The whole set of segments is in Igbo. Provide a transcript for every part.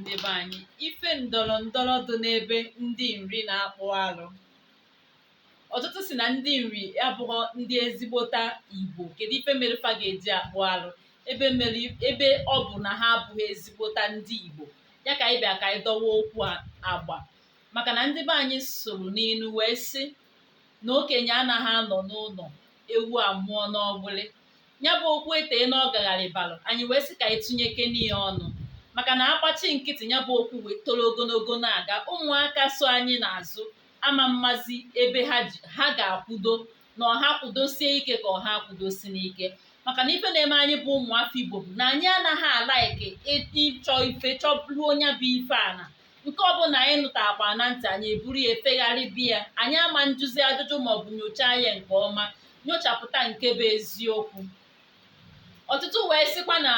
ndị be anyị, ife ndọrọ ndọrọ dị n'ebe ndị nri na-akpụ alụ. Ọtụtụ si na ndị nri abụghọ ndị ezigbota Igbo. Kedu ife mere fa ga-eji akpụ alụ ebe ọ bụ na ha abụghị ezigbota ndị Igbo? Ya ka anyị bịa ka anyị dọwa okwu agba, maka na ndị be anyị soro n'inu wee sị na okenye anaghị anọ n'ụlọ ewu amụọ n'ọgbụlị. Ya bụ okwu etee na ọgagharịbalụ, anyị wee sị ka anyị tụnyeke n'ihe ọnụ, maka na akpachi nkịtị ya bụ okwu wee toro ogologo na-aga, ụmụaka so anyị n'azụ ama mmazi ebe ha ga-akwudo, na ọha kwudosie ike ka ọha kwudosi n'ike. Maka na ife na-eme anyị bụ ụmụafọ Igbo bụ na anyị anaghị alaiki ịchọ ife chọbụrụ onye bụ ife ana nke ọbụla anyị nụtakwa na ntị anyị eburu ya efegharị biya, anyị ama njuzi ajụjụ maọbụ nyochaa ya nke ọma, nyochapụta nke bụ eziokwu. Ọtụtụ wee sịkwa na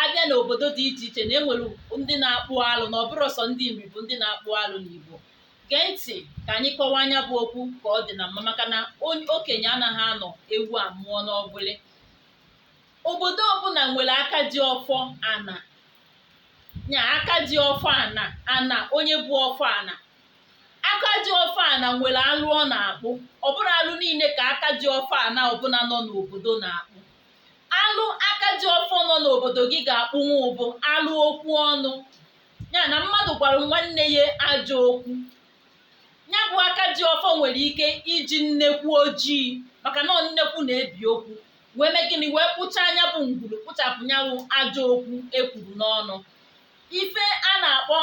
abịa n'obodo dị iche iche na enwere ndị na-akpụ alụ, na ọ bụrụ sọ ndị Nri bụ ndị na-akpụ alụ n'Igbo. Gee ntị ka anyị kọwaa anya bụ okwu ka ọ dị na mma, maka na okenye anaghị anọ ewu amụọ n'ọgbụlị. Obodo ọbụla nwere aka ji ọfọ ana, nya aka ji ọfọ ana onye bụ ọfọ ana. Aka ji ọfọ ana nwere alụ ọ na-akpụ. Ọ bụrụ alụ niile ka aka ji ọfọ ana ọbụla nọ n'obodo na-akpụ. Alụ aka ji ọfọ nọ n'obodo gị ga-akpụnwu ụbụ alụ okwu ọnụ, ya na mmadụ gwara nwanne ya ajọ okwu. Ya bụ aka ji ọfọ nwere ike iji nnekwu ojii, maka na nnekwu na-ebi okwu, wee mee gịnị, wee kpụchaa anya bụ ngwuru, kpụchapụ nyawụ ajọ okwu ekwuru n'ọnụ. Ife a na-akpọ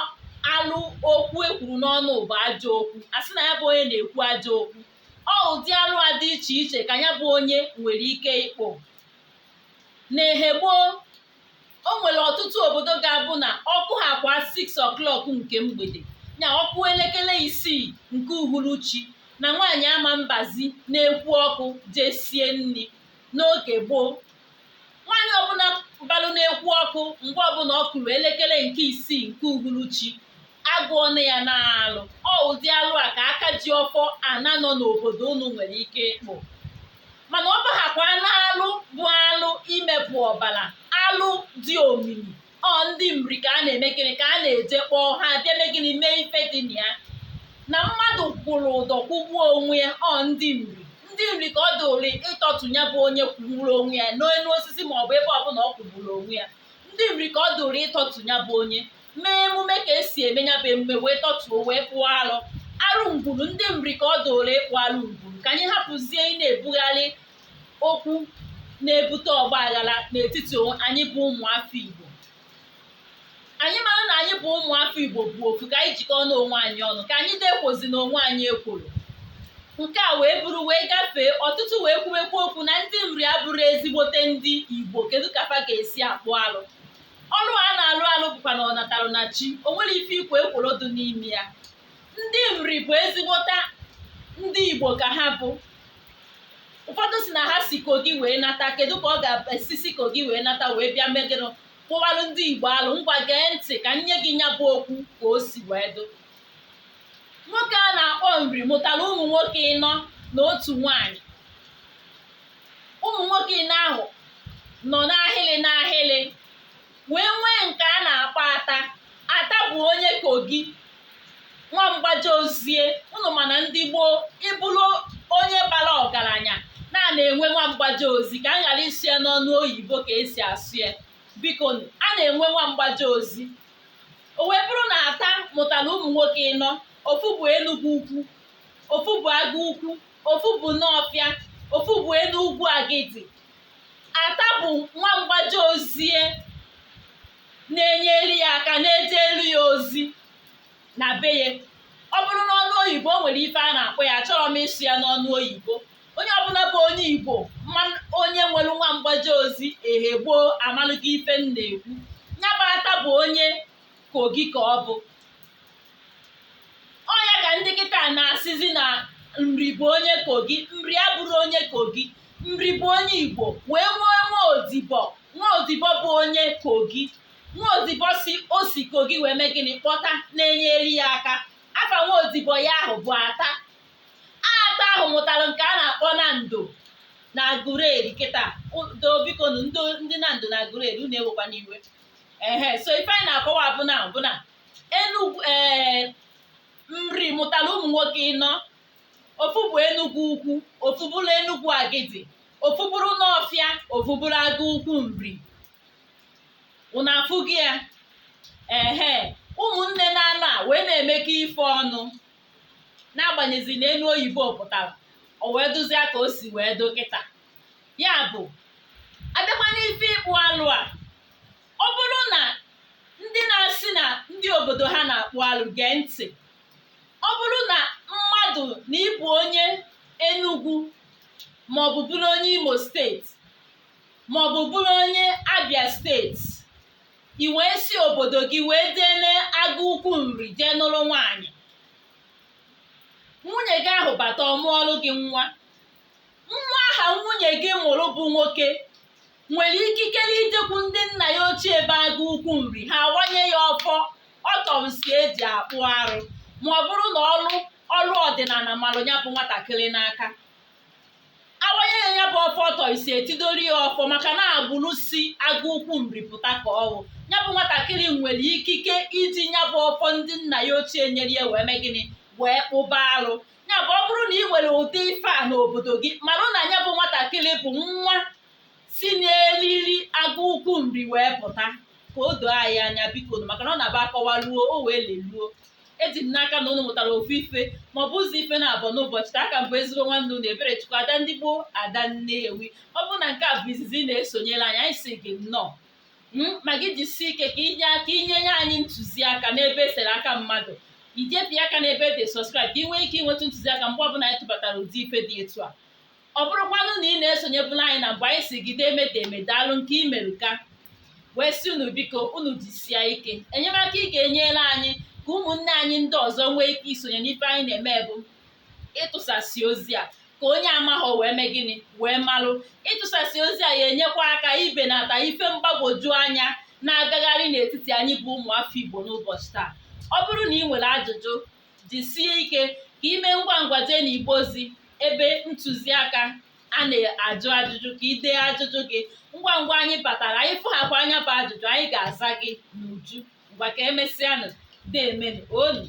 alụ okwu ekwuru n'ọnụ bụ ajọ okwu. A sị na ya bụ onye na-ekwu ajọ okwu. Ọ ụdị alụ a dị iche iche ka ya bụ onye nwere ike ịkpụ. N'ehe gboo, o nwere ọtụtụ obodo ga-abụ na ọkụ ha kwa 6 o'clock nke mgbede, ya ọkụ elekere 6 nke uhuruchi, na nwaanyị ama mbazi na-ekwu ọkụ jee sie nri. N'oge gboo, nwaanyị ọbụla balụ na-ekwu ọkụ mgbe ọbụla ọ kụrụ elekere nke 6 nke uhuruchi, agụọna ya na-alụ. Ọ ụdị alụ a ka aka ji ọfọ ana nọ n'obodo unu nwere ike ịkpụ. Mana ọ bahakwa na-alụ bụ alụ imepụ ọbara, alụ dị omimi. Ọ ndị Nri ka a na-eme gịnị, ka a na-eje kpọọ ha abịa mee gịnị, mee ife dị na ya, na mmadụ kwụrụ ụdọ kwụgbuo onwe ya. Ọ ndị Nri ka ọ dịrị ịtọtụ ya bụ onye kwụgburu onwe ya n'elu osisi maọbụ ebe ọbụla ọ kwụgburu onwe ya. Ndị Nri ka ọ dịrị ịtọtụ ya bụ onye, mee emume ka esi eme ya bụ emume, wee tọtụo wee pụọ arụ ngwuru. Ndị Nri ka ọ dịrị ịkpụ arụ ngwuru. Ka anyị hapụzie ị na-ebugharị okwu na-ebute ọgba aghara n'etiti anyị bụ ụmụafọ Igbo. Anyị mara na anyị bụ ụmụafọ Igbo bụ ofu, ka anyị jikọọ n'onwe anyị ọnụ, ka anyị dekwozi n'onwe anyị ekworo. Nke a wee bụrụ wee gafee, ọtụtụ wee kwuwekwu okwu na ndị Nri abụrụ ezigbote ndị Igbo. Kedu ka fa ga-esi akpụ alụ? Ọrụ a na-alụ alụ bụkwa na ọ natalụ na chi, o nwere ife ikwo ekworo dị n'ime ya. Ndị Nri bụ ezigbota ndị Igbo ka ha bụ. Ụfọdụ si na ha si Kogi wee nata. Kedu ka ọ ga-esi si Kogi wee nata wee bịa megịnụ kpụwalụ ndị Igbo alụ? Ngwa gee ntị ka nye gị nya bụ okwu ka o si wee do. Nwoke a na-akpọ Nri mụtara ụmụ nwoke 4 na otu nwaanyị. Ụmụ nwoke 4 ahụ nọ n'ahịrị wee nwee nke a na-akpọ Ata bụ onye Kogi, nwa mgbaje ozie. Unu mana ndị gboo, ịbụrụ onye bara ọgaranya na-enwe nwa mgbaje ozi, ka m ghara isi ya n'ọnụ oyibo ka esi asụ ya, biko a na-enwe nwa mgbaje ozi. O wee bụrụ na Ata mụtara ụmụ nwoke 4. Ofu bụ Enugu Ukwu, ofu bụ Agụ Ukwu, ofu bụ Nọọfịa, ofu bụ Enugwu Agidi. Ata bụ nwa mgbaje ozie na-enyere ya aka, na-eje elu ya ozi na be ya. Ọ bụrụ n'ọnụ oyibo o nwere ife a na-akpọ ya, achọrọ m ịsụ ya n'ọnụ oyibo. Onye ọbụla bụ onye Igbo, onye nwere nwa mgbaje ozi ehe gboo amalụgo ife m na-ekwu. Ya bụ Ata bụ onye Kogi ka ọ bụ. Ọ ya ka ndị kịta na-asịzi na Nri bụ onye Kogi. Nri abụrụ onye Kogi. Nri bụ onye Igbo. Wee nwee Nwaodibo bụ onye Kogi. Nwaodibo o si Kogi wee mee gịnị, kpọta na-enyere ya aka. Afa Nwaodibo ya ahụ bụ Ata. Ata ahụ mụtara nke a na-akpọ Nando na Agụleri. Kịta biko ndị Nando na Agụleri unu ewekwana iwe. So ife anyị na-akọwa bụ na Enugu nri mụtara ụmụ nwoke ịnọ. Ofu bụ Enugu ukwu, ofu bụrụ Enugu agidi, ofu bụrụ n'ọfịa, ofu bụrụ agụ ukwu nri. Unu afụgo ya? Ụmụnne na-anọ a wee na-emekọ ife ọnụ n'agbanyeghị na enu oyibo pụtara, o wee dozie ka o si wee do kịta. Ya bụ, abịakwa n'ife ịkpụ alụ a, ọ bụrụ na ndị na-asị na ndị obodo ha na-akpụ alụ gee ntị, ọ bụrụ na mmadụ na ịbụ onye Enugu maọbụ bụrụ onye Imo steeti maọbụ bụrụ onye Abia steeti, i wee si obodo gị wee jee n'agụ ukwu nri jee nụrụ nwaanyị, nwunye gị ahụ bata ọmụọlụ gị nwa aha nwunye gị mụrụ bụ nwoke nwere ikikere ijekwu ndị nna ya ochie ebe agụ ukwu nri ha awanye ya ọtọmsi eji akpụ arụ, ma ọ bụrụ na ọrụ ọdịnala marụ ya bụ nwatakịrị n'aka, awanye ya bụ ọtọ isi etidori ya ọfọ maka na agbụrụ si agụ ukwu nri pụta ka ọwụ ya bụ nwatakịrị nwere ikike iji ya bụ ọfọ ndị nna ya ochie nyere ya wee mee gịnị wee kpụba arụ. Ya bụ ọ bụrụ na ị nwere ụdị ife a n'obodo gị, marụ na ya bụ nwatakịrị bụ nwa si n'eliri agụ ukwu nri wee pụta, ka o doo anyị anya biko, maka na ọ na-aba akọwaluo o wee leluo. Eji m n'aka na unu mụtara ofu ife ma ọ bụ ụzọ ife na-abụ n'ụbọchị taa. Aka m bụ ezigbo nwanne unu Eberechukwu Ada ndị Gboo, Ada Nnewi. Ọ bụrụ na nke a bụ izizi na-esonyere anyị si gị nnọọ ma gị jisie ike ka inye anyị ntụziaka n'ebe esere aka mmadụ, ijepịa aka n'ebe dị sọskraịb ka ị nwee ike inweta ntụziaka mgbe ọbụla anyị tụbatara ụdị ife dị etu a. Ọ bụrụkwanụ na ị na-esonyebụla anyị na mgbe anyị si gide emedeme daalụ nke imerụ ka wee si unu biko unu jisie ike. Enyemaka ị ga-enyere anyị ka ụmụnne anyị ndị ọzọ nwee ike isonye n'ife anyị na-eme bụ ịtụsasị ozi a ka onye amaghọ wee mee gịnị wee malụ. Ịtụsasị ozi a ya enyekwa aka ibenata ife mgbagwoju anya na-agagharị n'etiti anyị bụ ụmụafọ Igbo n'ụbọchị taa. Ọ bụrụ na ị nwere ajụjụ, jisie ike ka ime ngwa ngwa jee n'igbe ozi ebe ntụziaka a na-ajụ ajụjụ ka ị dee ajụjụ gị. Ngwa ngwa anyị batara, anyị fụghakwa anya bụ ajụjụ, anyị ga-aza gị n'uju. Ngwa ka emesịanụ, deemenụ onu.